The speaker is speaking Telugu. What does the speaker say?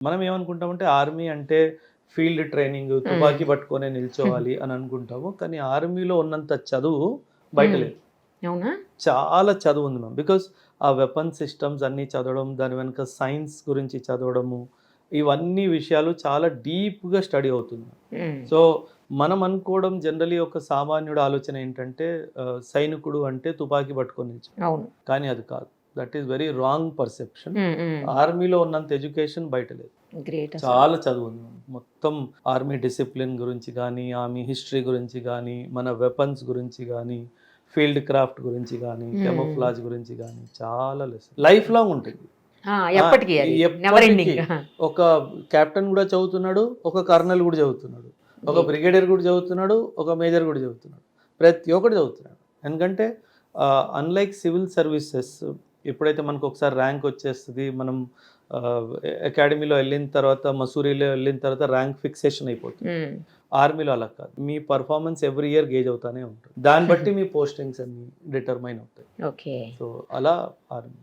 మనం ఏమనుకుంటామంటే ఆర్మీ అంటే ఫీల్డ్ ట్రైనింగ్, తుపాకీ పట్టుకొనే నిల్చోవాలి అని అనుకుంటాము. కానీ ఆర్మీలో ఉన్నంత చదువు బయట లేదు. అవునా? చాలా చదువు ఉంది మ్యామ్. బికాస్ ఆ వెపన్ సిస్టమ్స్ అన్నీ చదవడం, దాని వెనక సైన్స్ గురించి చదవడము, ఇవన్నీ విషయాలు చాలా డీప్‌గా స్టడీ అవుతుంది. సో, మనం అనుకోవడం జనరల్లీ ఒక సామాన్యుడి ఆలోచన ఏంటంటే సైనికుడు అంటే తుపాకీ పట్టుకొని నిల్చోవాలి. అవును. కానీ అది కాదు. That is very wrong perception. హ్మ్. హ్మ్. ఆర్మీలో ఉన్నంత ఎడ్యుకేషన్ బయట లేదు. గ్రేట్ అసలు. చాలా చదువు ఉంది మ్యామ్. మొత్తం ఆర్మీ డిసిప్లిన్ గురించి కానీ, ఆర్మీ హిస్టరీ గురించి కానీ, మన వెపన్స్ గురించి కానీ, ఫీల్డ్ క్రాఫ్ట్ గురించి కానీ, కెమోఫ్లాజ్ గురించి కానీ చాలా లెసన్ లైఫ్ లాంగ్ ఉంటుంది. ఎప్పటికీ అది నెవర్ ఎండింగ్. ఒక కెప్టెన్ కూడా చదువుతున్నాడు, ఒక కర్నల్ కూడా చదువుతున్నాడు, ఒక బ్రిగేడియర్ కూడా చదువుతున్నాడు, ఒక మేజర్ కూడా చదువుతున్నాడు, ప్రతి ఒక్కటి చదువుతున్నాడు. ఎందుకంటే అన్లైక్ సివిల్ సర్వీసెస్ ఎప్పుడైతే మనకు ఒకసారి ర్యాంక్ వచ్చేస్తుంది, మనం అకాడమీలో వెళ్ళిన తర్వాత, మసూరీలో వెళ్ళిన తర్వాత ర్యాంక్ ఫిక్సేషన్ అయిపోతుంది. ఆర్మీలో అలా కాదు. మీ పర్ఫార్మెన్స్ ఎవ్రీ ఇయర్ గేజ్ అవుతానే ఉంటుంది. దాన్ని బట్టి మీ పోస్టింగ్స్ అన్ని డిటర్మైన్ అవుతాయి. ఓకే. సో అలా ఆర్మీ.